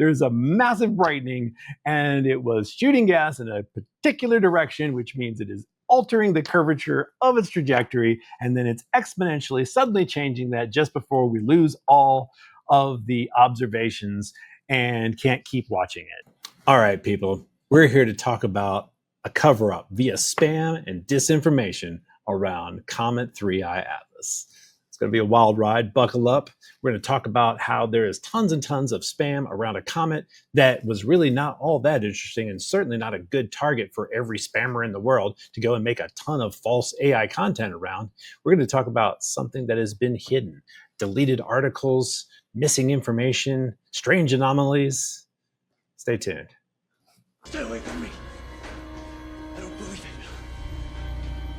there's a massive brightening, and it was shooting gas in a particular direction, which means it is altering the curvature of its trajectory, and then it's exponentially suddenly changing that just before we lose all of the observations and can't keep watching it. All right, people, we're here to talk about a cover-up via spam and disinformation around Comet 3i Atlas. It's going to be a wild ride. Buckle up. We're going to talk about how there is tons and tons of spam around a comet that was really not all that interesting and certainly not a good target for every spammer in the world to go and make a ton of false AI content around. We're going to talk about something that has been hidden, deleted articles, missing information, strange anomalies. Stay tuned. Stay away from me. I don't believe it.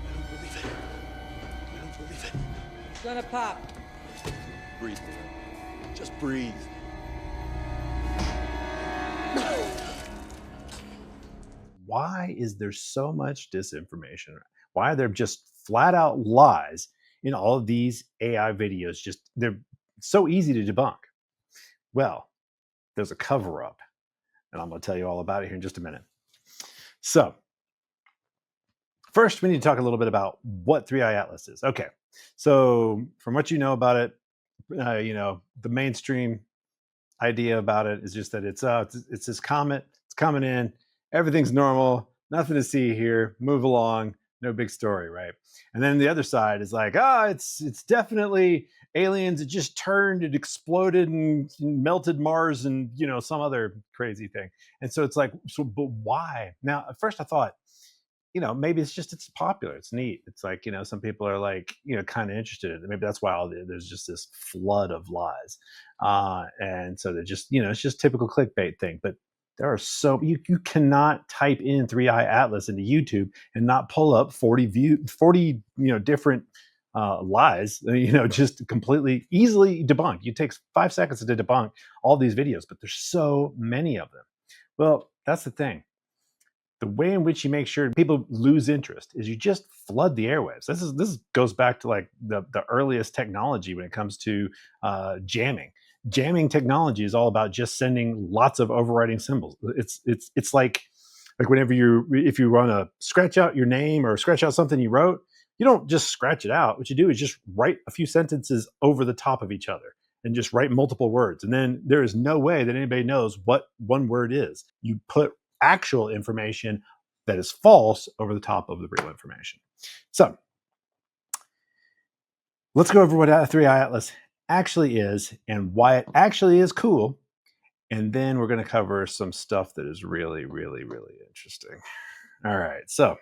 I don't believe it. I don't believe it. It's gonna pop. Breathe. Just breathe. Why is there so much disinformation? Why are there just flat out lies in all of these AI videos? Just they're so easy to debunk. Well, there's a cover up, and I'm going to tell you all about it here in just a minute. So, first, we need to talk a little bit about what 3i Atlas is. Okay, so from what you know about it, the mainstream idea about it is just that it's this comet. It's coming in. Everything's normal. Nothing to see here. Move along. No big story, right? And then the other side is like, it's definitely aliens. It just turned, it exploded and melted Mars and some other crazy thing. And so it's like, but why? Now, at first I thought, maybe it's popular. It's neat. It's like, some people are like, kind of interested in it. Maybe that's why there's just this flood of lies. And so they're just, it's just typical clickbait thing. But there are you cannot type in 3i Atlas into YouTube and not pull up 40 different lies, just completely easily debunked. It takes 5 seconds to debunk all these videos, but there's so many of them. Well, that's the thing. The way in which you make sure people lose interest is you just flood the airwaves. This goes back to like the earliest technology when it comes to jamming. Jamming technology is all about just sending lots of overriding symbols. It's like whenever if you want to scratch out your name or scratch out something you wrote, you don't just scratch it out. What you do is just write a few sentences over the top of each other and just write multiple words. And then there is no way that anybody knows what one word is. You put actual information that is false over the top of the real information. So let's go over what 3i Atlas actually is and why it actually is cool. And then we're going to cover some stuff that is really, really, really interesting. All right, so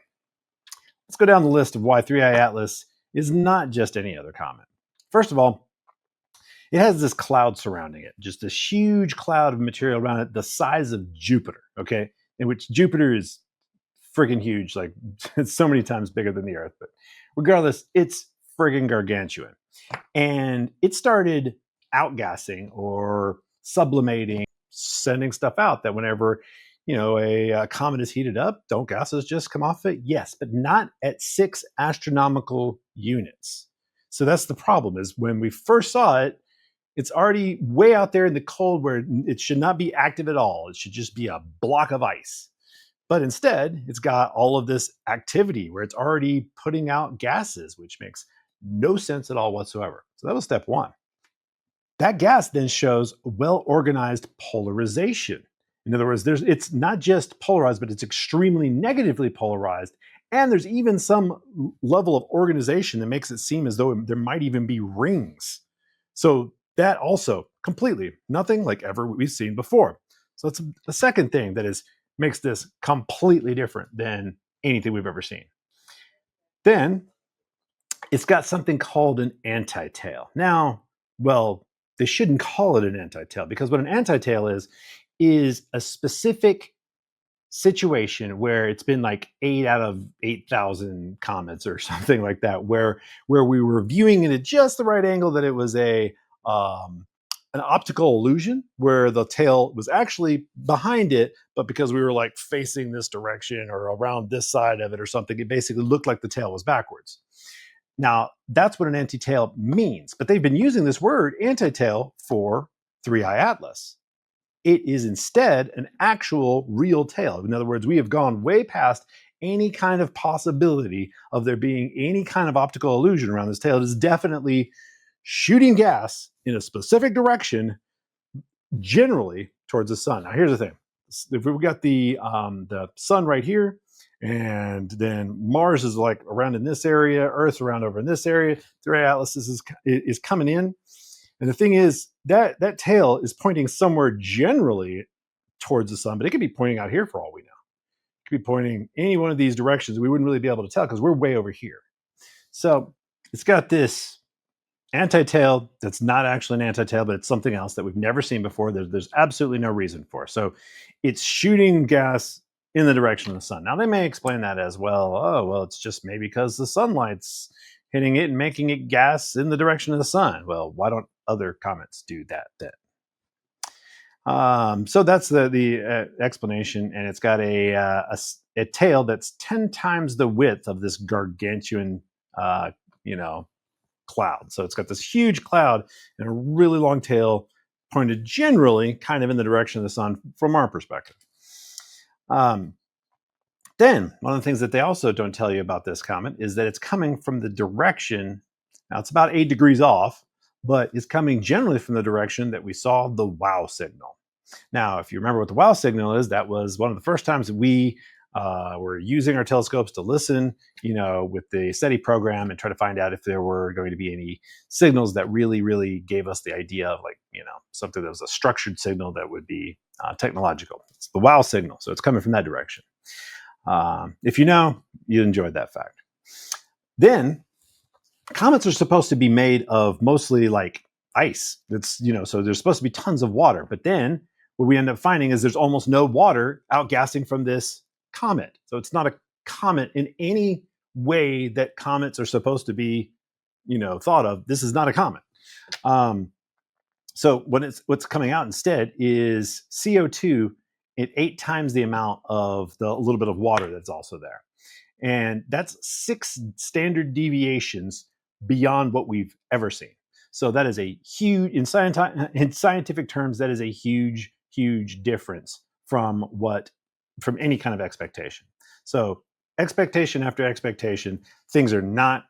let's go down the list of why 3i Atlas is not just any other comet. First of all, it has this cloud surrounding it, just this huge cloud of material around it, the size of Jupiter, okay? In which Jupiter is friggin' huge, like it's so many times bigger than the Earth. But regardless, it's friggin' gargantuan. And it started outgassing or sublimating, sending stuff out that whenever, a comet is heated up, don't gases just come off it? Yes, but not at 6 astronomical units. So that's the problem, is when we first saw it, it's already way out there in the cold where it should not be active at all. It should just be a block of ice. But instead, it's got all of this activity where it's already putting out gases, which makes no sense at all whatsoever. So that was step one. That gas then shows well-organized polarization. In other words, it's not just polarized, but it's extremely negatively polarized. And there's even some level of organization that makes it seem as though there might even be rings. So that also completely nothing like ever we've seen before. So that's the second thing that makes this completely different than anything we've ever seen. Then it's got something called an antitail. Now, well, they shouldn't call it an antitail, because what an antitail is a specific situation where it's been like 8 out of 8,000 comets or something like that, where we were viewing it at just the right angle that it was an optical illusion where the tail was actually behind it, but because we were like facing this direction or around this side of it or something, it basically looked like the tail was backwards. Now, that's what an antitail means, but they've been using this word antitail for 3i Atlas. It is instead an actual real tail. In other words, we have gone way past any kind of possibility of there being any kind of optical illusion around this tail. It is definitely shooting gas in a specific direction, generally towards the sun. Now, here's the thing: if we've got the sun right here, and then Mars is like around in this area, Earth's around over in this area. Three Atlas is coming in, and the thing is that that tail is pointing somewhere generally towards the sun, but it could be pointing out here for all we know. It could be pointing any one of these directions. We wouldn't really be able to tell because we're way over here. So it's got this anti-tail that's not actually an anti-tail, but it's something else that we've never seen before. There's absolutely no reason for. So it's shooting gas in the direction of the sun. Now they may explain that as well. Oh, well, it's just maybe because the sunlight's hitting it and making it gas in the direction of the sun. Well, why don't other comets do that then? So that's the explanation, and it's got a tail that's 10 times the width of this gargantuan, you know, cloud. So it's got this huge cloud and a really long tail pointed generally kind of in the direction of the sun from our perspective. Then one of the things that they also don't tell you about this comet is that it's coming from the direction. Now it's about 8 degrees off, but it's coming generally from the direction that we saw the wow signal. Now, if you remember what the wow signal is, that was one of the first times that we were using our telescopes to listen, with the SETI program and try to find out if there were going to be any signals that really, really gave us the idea of something that was a structured signal that would be technological. It's the wow signal, so it's coming from that direction. If you know, you enjoyed that fact. Then comets are supposed to be made of mostly like ice. So there's supposed to be tons of water, but then what we end up finding is there's almost no water outgassing from this comet. So it's not a comet in any way that comets are supposed to be, thought of. This is not a comet. So what's coming out instead is CO2 at 8 times the amount of the little bit of water that's also there. And that's 6 standard deviations beyond what we've ever seen. So that is a huge, in scientific terms, that is a huge, huge difference from any kind of expectation. So expectation after expectation, things are not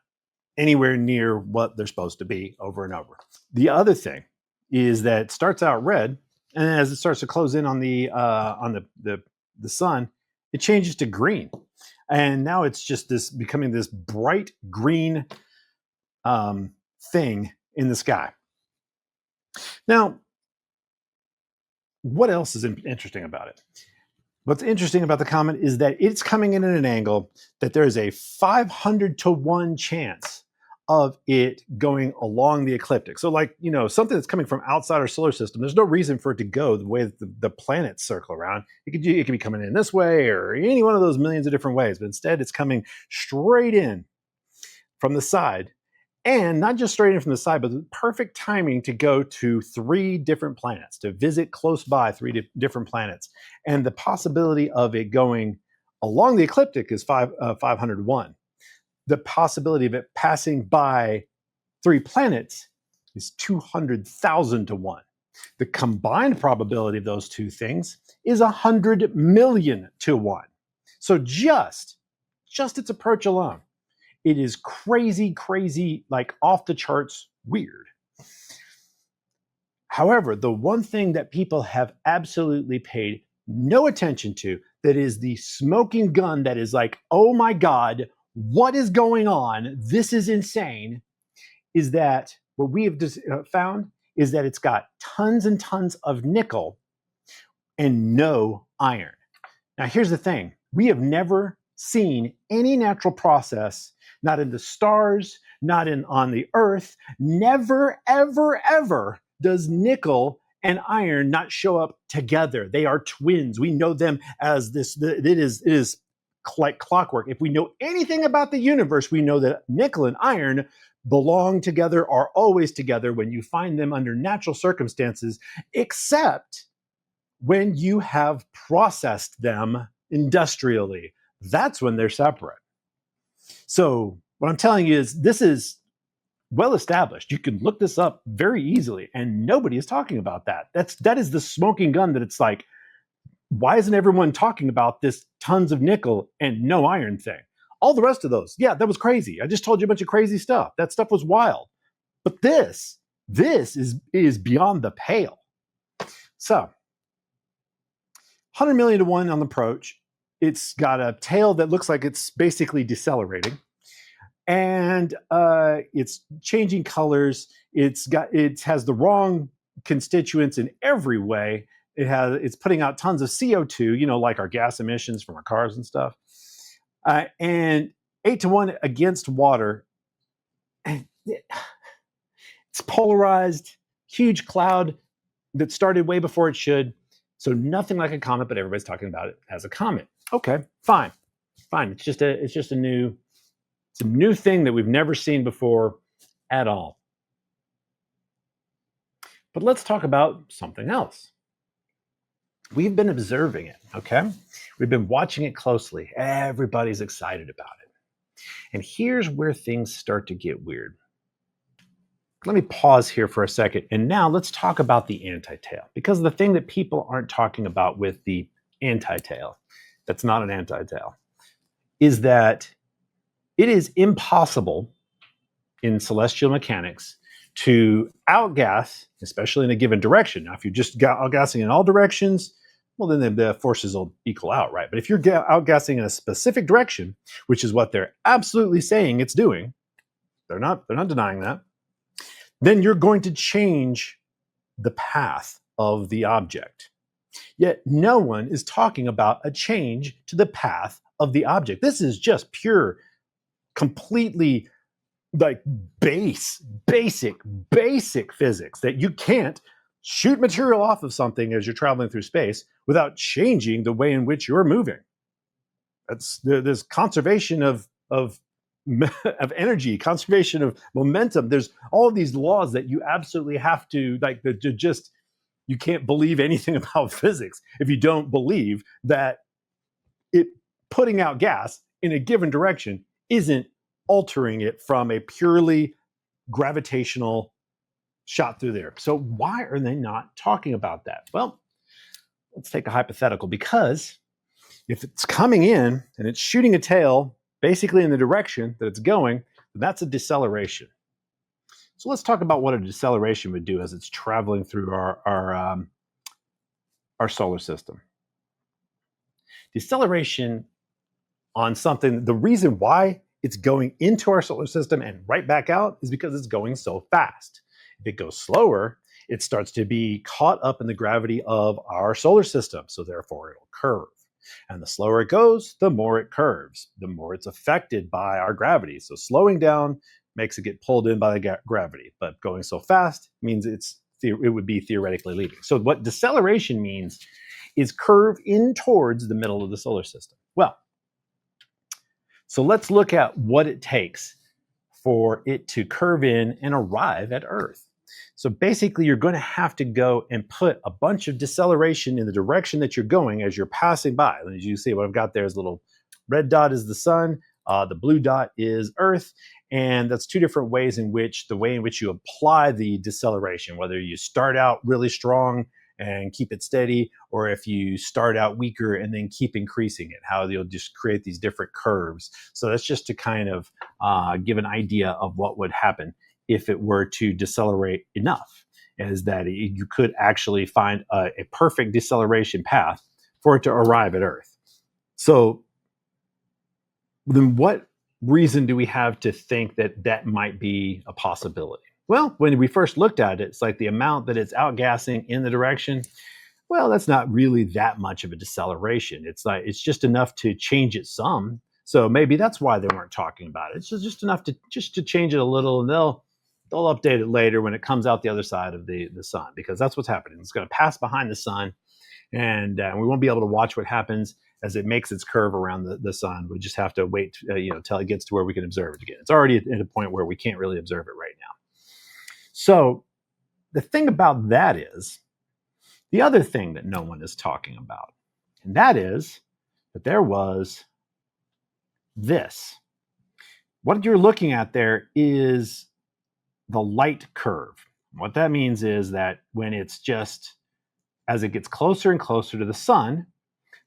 anywhere near what they're supposed to be over and over. The other thing is that it starts out red, and as it starts to close in on the sun, it changes to green, and now it's just becoming this bright green thing in the sky. Now, what else is interesting about it? What's interesting about the comet is that it's coming in at an angle that there is a 500 to 1 chance of it going along the ecliptic. So something that's coming from outside our solar system, there's no reason for it to go the way that the planets circle around. It could be coming in this way or any one of those millions of different ways, but instead it's coming straight in from the side. And not just straight in from the side, but the perfect timing to go to 3 different planets, to visit close by 3 different planets. And the possibility of it going along the ecliptic is 501. The possibility of it passing by 3 planets is 200,000 to 1. The combined probability of those 2 things is 100 million to 1. So just its approach alone, it is crazy, like off the charts weird. However, the one thing that people have absolutely paid no attention to, that is the smoking gun that is like, oh my God, what is going on? This is insane. Is that what we have found is that it's got tons and tons of nickel and no iron. Now, here's the thing. We have never seen any natural process, not in the stars, not on the Earth. Never, ever, ever does nickel and iron not show up together. They are twins. We know them as this. It is like clockwork. If we know anything about the universe, we know that nickel and iron belong together, are always together when you find them under natural circumstances, except when you have processed them industrially. That's when they're separate. So what I'm telling you is this is well established. You can look this up very easily, and nobody is talking about that. That is the smoking gun that it's like, why isn't everyone talking about this tons of nickel and no iron thing? All the rest of those, yeah, that was crazy. I just told you a bunch of crazy stuff. That stuff was wild. But this is beyond the pale. So, 100 million to one on the approach. It's got a tail that looks like it's basically decelerating, and it's changing colors. It has the wrong constituents in every way. It's putting out tons of CO2, like our gas emissions from our cars and stuff. And 8 to 1 against water. It's polarized, huge cloud that started way before it should. So nothing like a comet, but everybody's talking about it as a comet. Okay, fine. It's just a new thing that we've never seen before at all. But let's talk about something else. We've been observing it, okay? We've been watching it closely. Everybody's excited about it. And here's where things start to get weird. Let me pause here for a second. And now let's talk about the anti-tail, because the thing that people aren't talking about with the anti-tail, that's not an anti-tail, is that it is impossible in celestial mechanics to outgas, especially in a given direction. Now, if you're just outgassing in all directions, well, then the forces will equal out, right? But if you're outgassing in a specific direction, which is what they're absolutely saying it's doing, they're not denying that, then you're going to change the path of the object. Yet no one is talking about a change to the path of the object. This is just pure, completely like basic physics, that you can't shoot material off of something as you're traveling through space without changing the way in which you're moving. There's conservation of energy, conservation of momentum. There's all of these laws that you absolutely have to you can't believe anything about physics if you don't believe that it putting out gas in a given direction isn't altering it from a purely gravitational shot through there. So why are they not talking about that? Well, let's take a hypothetical, because if it's coming in and it's shooting a tail basically in the direction that it's going, then that's a deceleration. So let's talk about what a deceleration would do as it's traveling through our solar system. Deceleration on something, the reason why it's going into our solar system and right back out is because it's going so fast. If it goes slower, it starts to be caught up in the gravity of our solar system, so therefore it'll curve. And the slower it goes, the more it curves, the more it's affected by our gravity. So slowing down makes it get pulled in by the gravity, but going so fast means it would be theoretically leaving. So what deceleration means is curve in towards the middle of the solar system. Well, so let's look at what it takes for it to curve in and arrive at Earth. So basically, you're going to have to go and put a bunch of deceleration in the direction that you're going as you're passing by. And as you see, what I've got there is a little red dot is the sun, the blue dot is Earth, and that's two different ways in which you apply the deceleration, whether you start out really strong and keep it steady, or if you start out weaker and then keep increasing it, how you'll just create these different curves. So that's just to kind of give an idea of what would happen if it were to decelerate enough, is that you could actually find a perfect deceleration path for it to arrive at Earth. So then what reason do we have to think that that might be a possibility? Well, when we first looked at it, it's like the amount that it's outgassing in the direction, well, that's not really that much of a deceleration. It's just enough to change it some. So maybe that's why they weren't talking about it. It's just enough to change it a little, and they'll update it later when it comes out the other side of the sun, because that's what's happening. It's going to pass behind the sun, and we won't be able to watch what happens as it makes its curve around the sun. We just have to wait, till it gets to where we can observe it again. It's already at a point where we can't really observe it right now. So the thing about that is the other thing that no one is talking about, and that is that there was this. What you're looking at there is the light curve. What that means is that when it's just, as it gets closer and closer to the sun,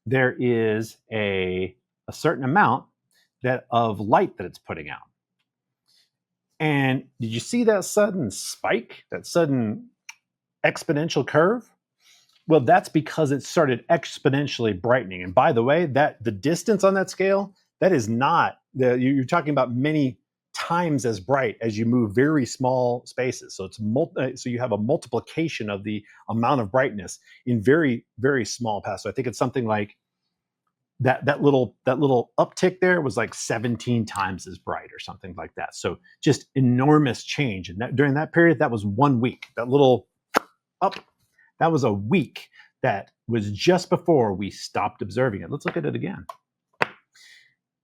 there is a certain amount of light that it's putting out. And did you see that sudden spike, that sudden exponential curve? Well, that's because it started exponentially brightening. And by the way, that the distance on that scale, that is not you're talking about many times as bright as you move very small spaces. So so you have a multiplication of the amount of brightness in very, very small paths. So I think it's something like that little uptick there was like 17 times as bright or something like that. So just enormous change. And during that period, that was 1 week. That little up, that was a week that was just before we stopped observing it. Let's look at it again.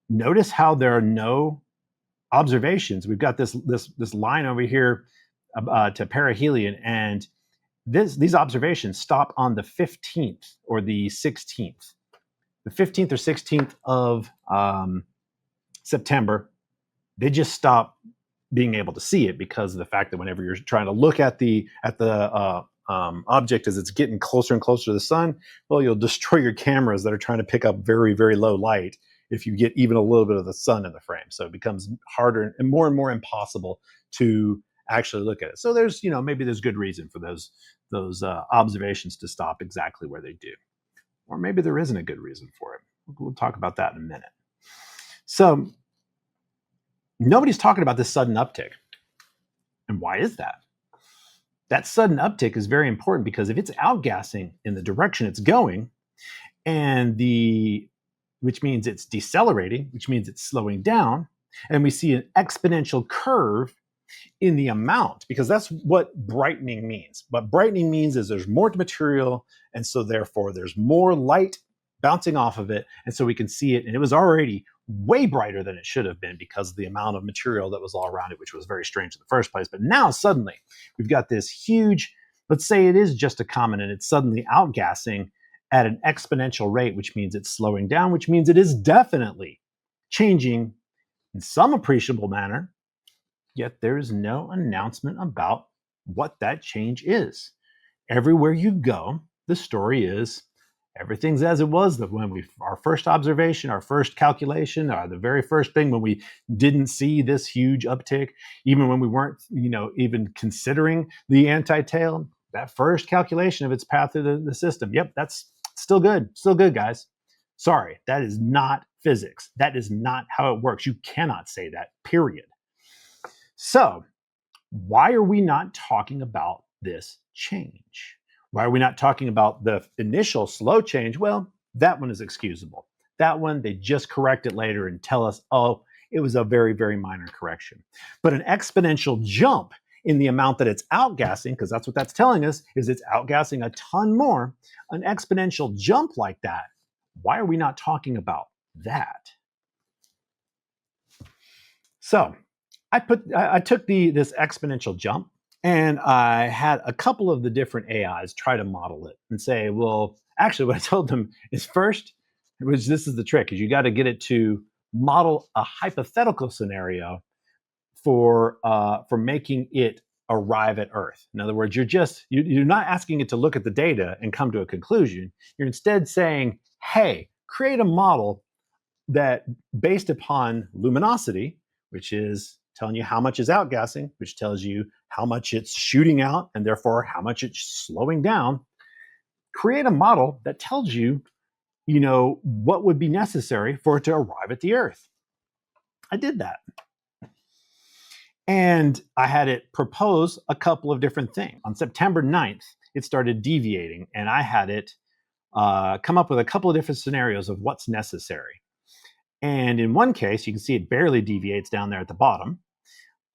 Notice how there are no observations. We've got this line over here to perihelion, and these observations stop on the 15th or the 16th. The 15th or 16th of September, they just stop being able to see it because of the fact that whenever you're trying to look at the object as it's getting closer and closer to the sun, well, you'll destroy your cameras that are trying to pick up very, very low light if you get even a little bit of the sun in the frame. So it becomes harder and more impossible to actually look at it. So there's, maybe there's good reason for those observations to stop exactly where they do. Or maybe there isn't a good reason for it. We'll talk about that in a minute. So nobody's talking about this sudden uptick. And why is that? That sudden uptick is very important because if it's outgassing in the direction it's going, which means it's decelerating, which means it's slowing down, and we see an exponential curve in the amount, because that's what brightening means. What brightening means is there's more material, and so therefore there's more light bouncing off of it, and so we can see it. And it was already way brighter than it should have been because of the amount of material that was all around it, which was very strange in the first place. But now suddenly we've got this huge, let's say it is just a comet, and it's suddenly outgassing at an exponential rate, which means it's slowing down, which means it is definitely changing in some appreciable manner. Yet there is no announcement about what that change is. Everywhere you go, the story is everything's as it was when our first observation, our first calculation, the very first thing when we didn't see this huge uptick, even when we weren't, even considering the anti-tail, that first calculation of its path through the system. Yep, that's still good, guys. Sorry, that is not physics. That is not how it works. You cannot say that, period. So, why are we not talking about this change? Why are we not talking about the initial slow change? Well, that one is excusable. That one, they just correct it later and tell us, oh, it was a very, very minor correction. But an exponential jump in the amount that it's outgassing, because that's what that's telling us, is it's outgassing a ton more. An exponential jump like that, why are we not talking about that? So, I took this exponential jump, and I had a couple of the different AIs try to model it and say, well, actually what I told them is first, which this is the trick, is you got to get it to model a hypothetical scenario for making it arrive at Earth. In other words, you're not asking it to look at the data and come to a conclusion. You're instead saying, hey, create a model that based upon luminosity, which is telling you how much is outgassing, which tells you how much it's shooting out and therefore how much it's slowing down, create a model that tells you, what would be necessary for it to arrive at the Earth. I did that. And I had it propose a couple of different things. On September 9th, it started deviating, and I had it come up with a couple of different scenarios of what's necessary. And in one case, you can see it barely deviates down there at the bottom.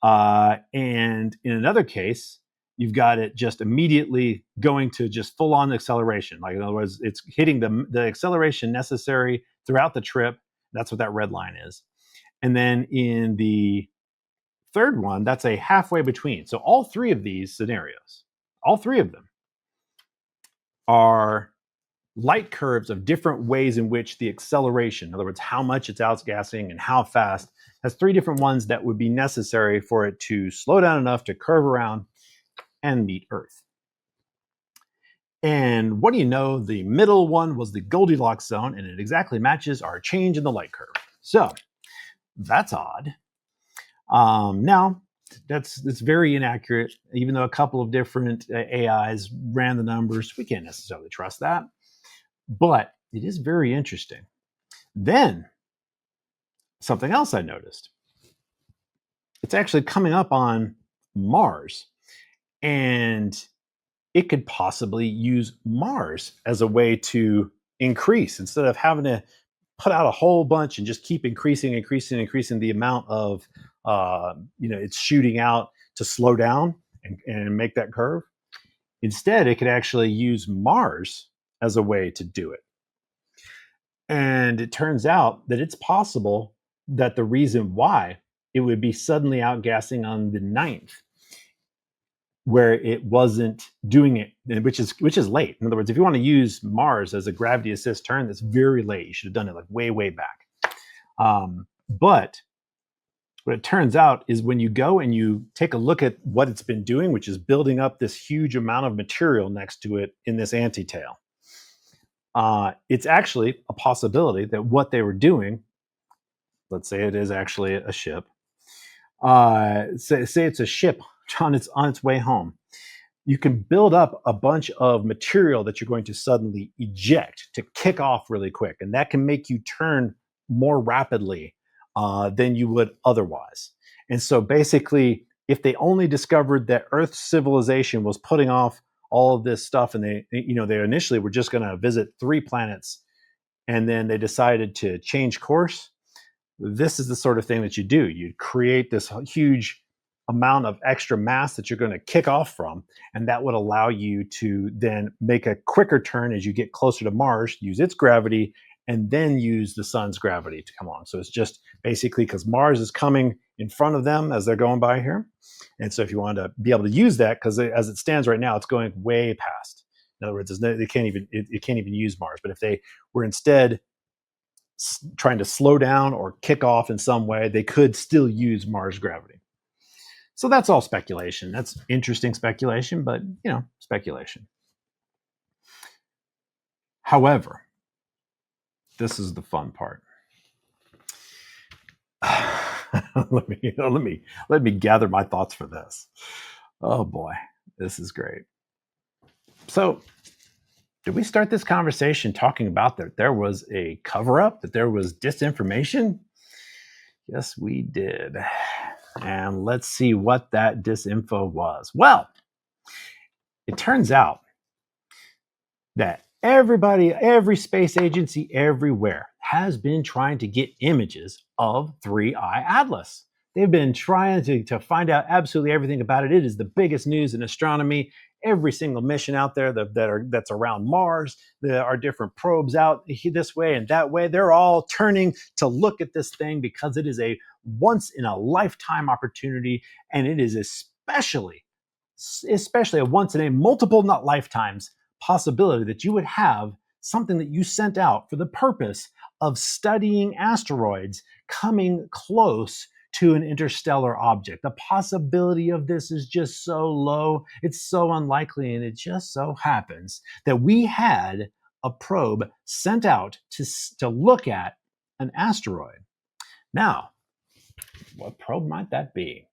And in another case, you've got it just immediately going to just full on acceleration. Like, in other words, it's hitting the acceleration necessary throughout the trip. That's what that red line is. And then in the third one, that's a halfway between. So all three of these scenarios, all three of them are light curves of different ways in which the acceleration, in other words, how much it's outgassing and how fast, has 3 different ones that would be necessary for it to slow down enough to curve around and meet Earth. And what do you know? The middle one was the Goldilocks zone, and it exactly matches our change in the light curve. So that's odd. Now, that's very inaccurate. Even though a couple of different AIs ran the numbers, we can't necessarily trust that. But it is very interesting. Then, something else I noticed. It's actually coming up on Mars, and it could possibly use Mars as a way to increase instead of having to put out a whole bunch and just keep increasing the amount of it's shooting out to slow down and make that curve. Instead, it could actually use Mars as a way to do it. And it turns out that it's possible that the reason why it would be suddenly outgassing on the 9th, where it wasn't doing it, which is late. In other words, if you want to use Mars as a gravity assist turn, that's very late. You should have done it like way back. But what it turns out is when you go and you take a look at what it's been doing, which is building up this huge amount of material next to it in this antitail, it's actually a possibility that what they were doing, let's say it is actually a ship, say it's a ship on its way home, you can build up a bunch of material that you're going to suddenly eject to kick off really quick, and that can make you turn more rapidly than you would otherwise. And so basically, if they only discovered that Earth's civilization was putting off all of this stuff, and they initially were just going to visit 3 planets, and then they decided to change course, this is the sort of thing that you do. You create this huge amount of extra mass that you're going to kick off from, and that would allow you to then make a quicker turn as you get closer to Mars, use its gravity, and then use the sun's gravity to come on. So it's just basically because Mars is coming in front of them as they're going by here. And so if you want to be able to use that, because as it stands right now, it's going way past. In other words, it can't even use Mars. But if they were instead trying to slow down or kick off in some way, they could still use Mars gravity. So that's all speculation. That's interesting speculation, but speculation. However, this is the fun part. let me gather my thoughts for this. Oh boy, this is great. So, did we start this conversation talking about that there was a cover-up, that there was disinformation? Yes, we did. And let's see what that disinfo was. Well, it turns out that every space agency everywhere has been trying to get images of 3I Atlas. They've been trying to find out absolutely everything about it. It is the biggest news in astronomy. Every single mission out there that's around Mars, there are different probes out this way and that way. They're all turning to look at this thing because it is a once in a lifetime opportunity, and it is especially a once in a multiple, not lifetimes, possibility that you would have something that you sent out for the purpose of studying asteroids coming close to an interstellar object. The possibility of this is just so low, it's so unlikely, and it just so happens that we had a probe sent out to look at an asteroid. Now, what probe might that be?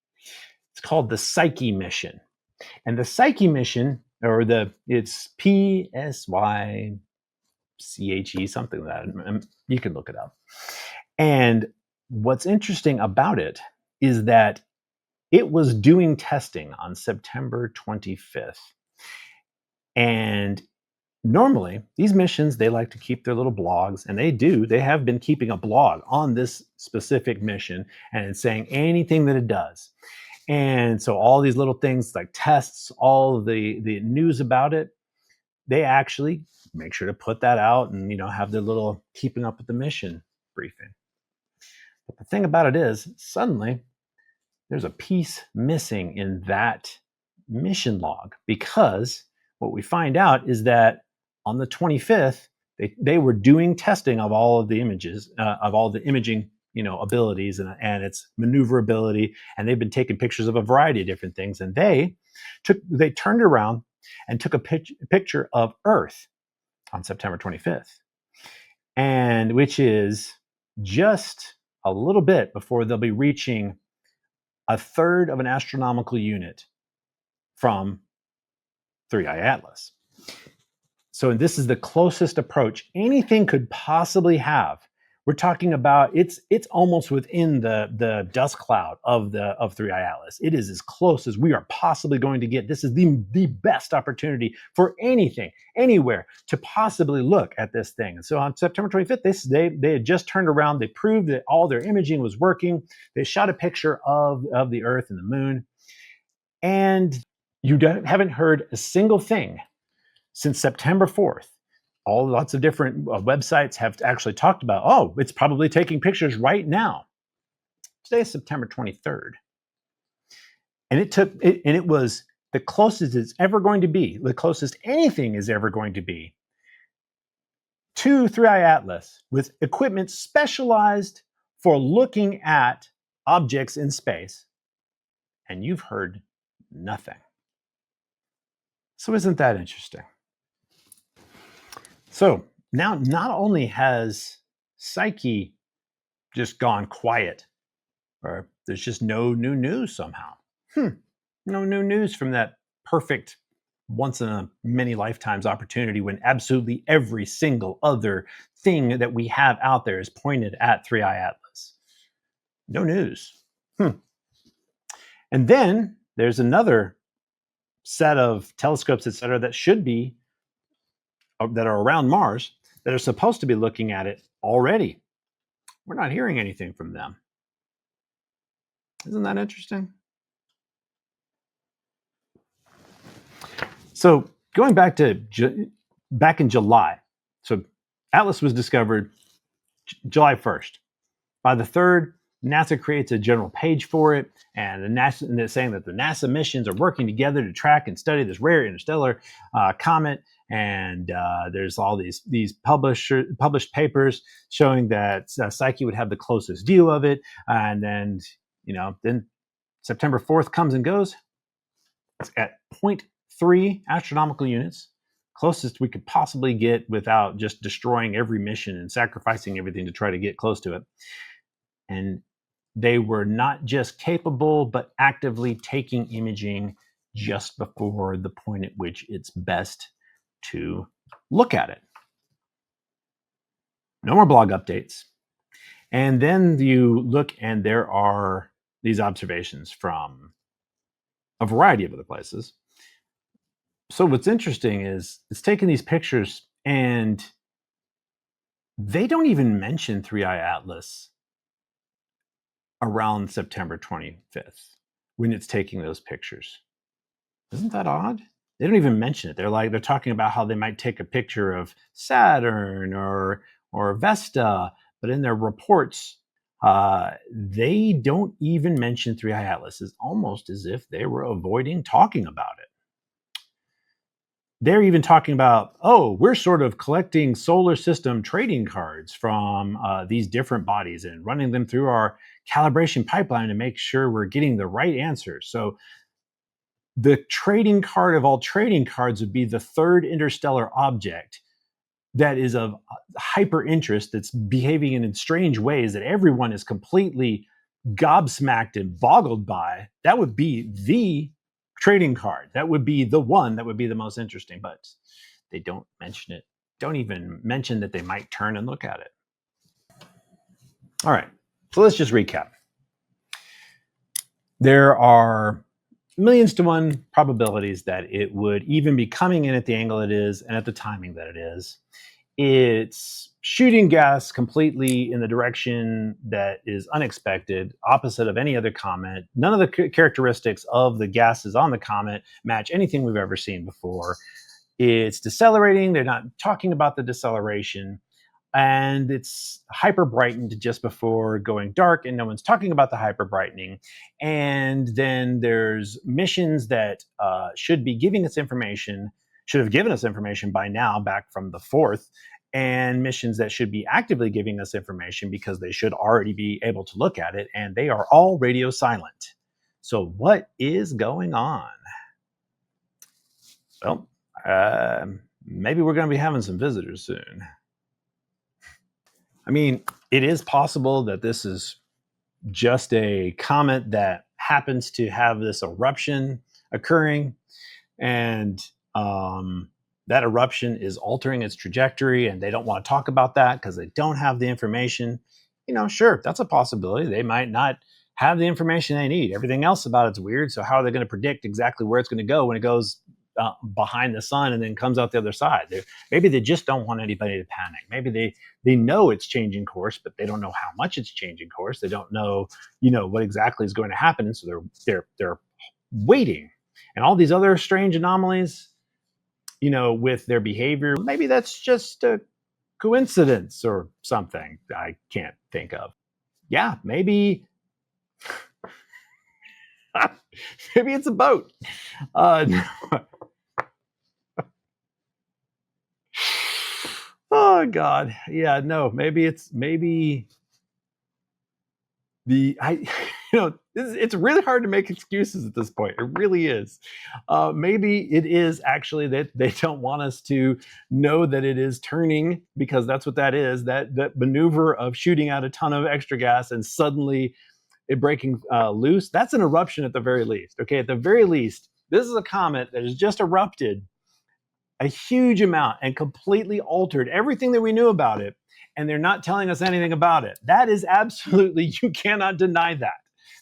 It's called the Psyche mission. And the Psyche mission, it's PSYCHE, something like that. You can look it up. And what's interesting about it is that it was doing testing on September 25th. And normally, these missions, they like to keep their little blogs, and they have been keeping a blog on this specific mission and saying anything that it does. And so all these little things like tests, all of the news about it, they actually make sure to put that out and, have their little keeping up with the mission briefing. But the thing about it is, suddenly there's a piece missing in that mission log, because what we find out is that on the 25th, They were doing testing of all of the images, of all the imaging, abilities and its maneuverability, and they've been taking pictures of a variety of different things. And they turned around and took a picture of Earth on September 25th, and which is just a little bit before they'll be reaching a third of an astronomical unit from 3i Atlas. So this is the closest approach anything could possibly have. We're talking about it's almost within the dust cloud of 3i Atlas. It is as close as we are possibly going to get. This is the best opportunity for anything, anywhere, to possibly look at this thing. And so on September 25th, they had just turned around. They proved that all their imaging was working. They shot a picture of the Earth and the Moon. And you haven't heard a single thing since September 4th. Lots of different websites have actually talked about, oh, it's probably taking pictures right now. Today is September 23rd. And it was the closest it's ever going to be, the closest anything is ever going to be to 3i Atlas with equipment specialized for looking at objects in space. And you've heard nothing. So isn't that interesting? So now not only has Psyche just gone quiet, or there's just no new news somehow. No new news from that perfect once in a many lifetimes opportunity when absolutely every single other thing that we have out there is pointed at 3i Atlas. No news. And then there's another set of telescopes, etc., that are around Mars that are supposed to be looking at it already. We're not hearing anything from them. Isn't that interesting? So going back in July, so Atlas was discovered July 1st. By the 3rd, NASA creates a general page for it, and they're saying that the NASA missions are working together to track and study this rare interstellar comet. And there's all these published papers showing that Psyche would have the closest view of it. And then September 4th comes and goes. It's at 0.3 astronomical units, closest we could possibly get without just destroying every mission and sacrificing everything to try to get close to it. And they were not just capable, but actively taking imaging just before the point at which it's best to look at it. No more blog updates. And then you look and there are these observations from a variety of other places. So what's interesting is it's taking these pictures and they don't even mention 3i Atlas around September 25th when it's taking those pictures. Isn't that odd? They don't even mention it. They're talking about how they might take a picture of Saturn or Vesta, but in their reports, they don't even mention 3i Atlas. It's almost as if they were avoiding talking about it. They're even talking about, we're sort of collecting solar system trading cards from these different bodies and running them through our calibration pipeline to make sure we're getting the right answers. So the trading card of all trading cards would be the third interstellar object that is of hyper interest, that's behaving in strange ways that everyone is completely gobsmacked and boggled by. That would be the trading card. That would be the one that would be the most interesting, but they don't mention it. Don't even mention that they might turn and look at it. All right, so let's just recap. There are millions to one probabilities that it would even be coming in at the angle it is and at the timing that it is. It's shooting gas completely in the direction that is unexpected, opposite of any other comet. None of the characteristics of the gases on the comet match anything we've ever seen before. It's decelerating. They're not talking about the deceleration. And it's hyper brightened just before going dark, and no one's talking about the hyper brightening. And then there's missions that should have given us information by now, back from the 4th, and missions that should be actively giving us information because they should already be able to look at it, and they are all radio silent. So, what is going on? Well, maybe we're going to be having some visitors soon. I mean, it is possible that this is just a comet that happens to have this eruption occurring, and that eruption is altering its trajectory, and they don't want to talk about that because they don't have the information. Sure, that's a possibility. They might not have the information they need. Everything else about it's weird. So how are they going to predict exactly where it's going to go when it goes behind the sun and then comes out the other side? Maybe they just don't want anybody to panic. Maybe they know it's changing course, but they don't know how much it's changing course. They don't know, what exactly is going to happen, and so they're waiting. And all these other strange anomalies, with their behavior, maybe that's just a coincidence or something I can't think of. Yeah, maybe maybe it's a boat. Oh God, yeah, no, maybe the I it's really hard to make excuses at this point. It really is. Maybe it is actually that they don't want us to know that it is turning, because that's what that is. That maneuver of shooting out a ton of extra gas and suddenly it breaking loose. That's an eruption at the very least. Okay, at the very least, this is a comet that has just erupted a huge amount and completely altered everything that we knew about it, and they're not telling us anything about it. That is absolutely, you cannot deny that.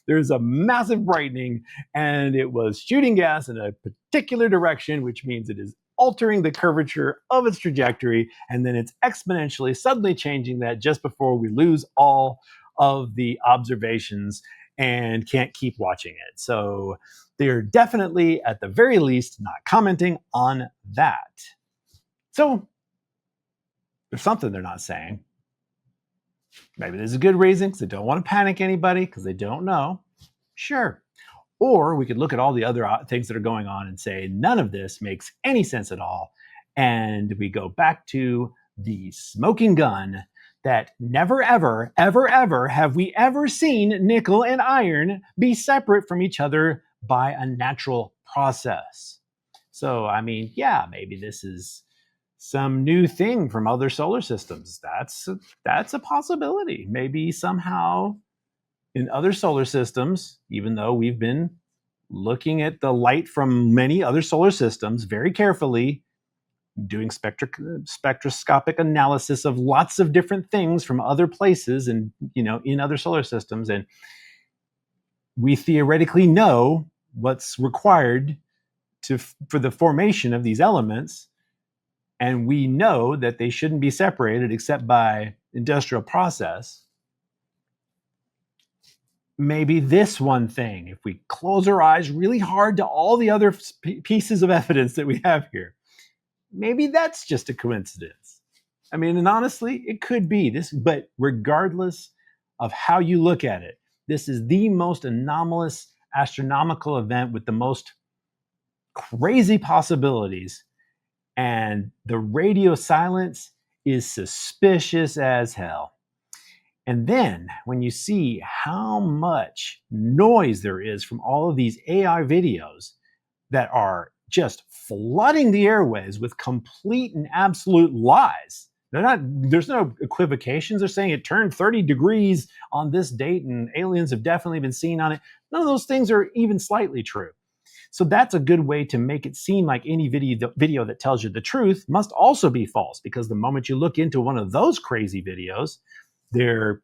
There's a massive brightening, and it was shooting gas in a particular direction, which means it is altering the curvature of its trajectory, and then it's exponentially suddenly changing that just before we lose all of the observations and can't keep watching it. So they're definitely, at the very least, not commenting on that. So there's something they're not saying. Maybe there's a good reason, because they don't want to panic anybody, because they don't know. Sure. Or we could look at all the other things that are going on and say, none of this makes any sense at all. And we go back to the smoking gun that never, ever, ever, ever have we ever seen nickel and iron be separate from each other by a natural process. So, I mean, yeah, maybe this is some new thing from other solar systems. That's a possibility. Maybe somehow in other solar systems, even though we've been looking at the light from many other solar systems very carefully, doing spectroscopic analysis of lots of different things from other places and in other solar systems, and we theoretically know what's required for the formation of these elements, and we know that they shouldn't be separated except by industrial process. Maybe this one thing, if we close our eyes really hard to all the other pieces of evidence that we have here, maybe that's just a coincidence. I mean, and honestly, it could be this, but regardless of how you look at it, this is the most anomalous astronomical event with the most crazy possibilities. And the radio silence is suspicious as hell. And then when you see how much noise there is from all of these AI videos that are just flooding the airways with complete and absolute lies. There's no equivocations. They're saying it turned 30 degrees on this date and aliens have definitely been seen on it. None of those things are even slightly true. So that's a good way to make it seem like any video that tells you the truth must also be false, because the moment you look into one of those crazy videos, they're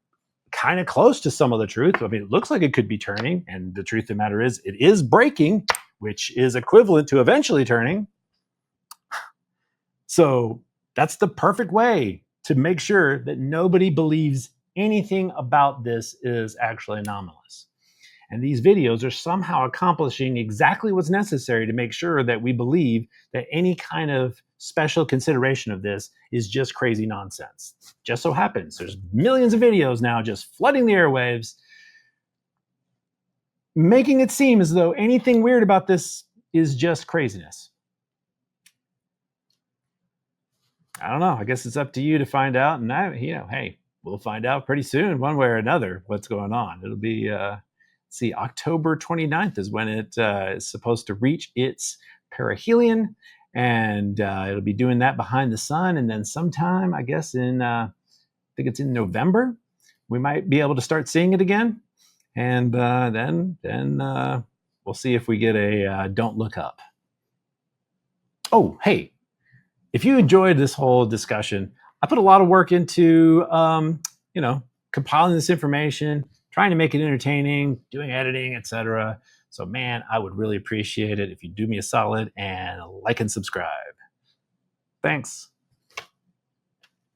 kind of close to some of the truth. I mean, it looks like it could be turning, and the truth of the matter is it is breaking, which is equivalent to eventually turning. So that's the perfect way to make sure that nobody believes anything about this is actually anomalous. And these videos are somehow accomplishing exactly what's necessary to make sure that we believe that any kind of special consideration of this is just crazy nonsense. Just so happens there's millions of videos now just flooding the airwaves, making it seem as though anything weird about this is just craziness. I don't know. I guess it's up to you to find out. And hey, we'll find out pretty soon, one way or another, what's going on. It'll be, see, October 29th is when it is supposed to reach its perihelion. And it'll be doing that behind the sun. And then sometime, I guess, I think it's in November, we might be able to start seeing it again. And then we'll see if we get a Don't Look Up. Oh, hey, if you enjoyed this whole discussion, I put a lot of work into, compiling this information, trying to make it entertaining, doing editing, etc. So, man, I would really appreciate it if you do me a solid and like and subscribe. Thanks.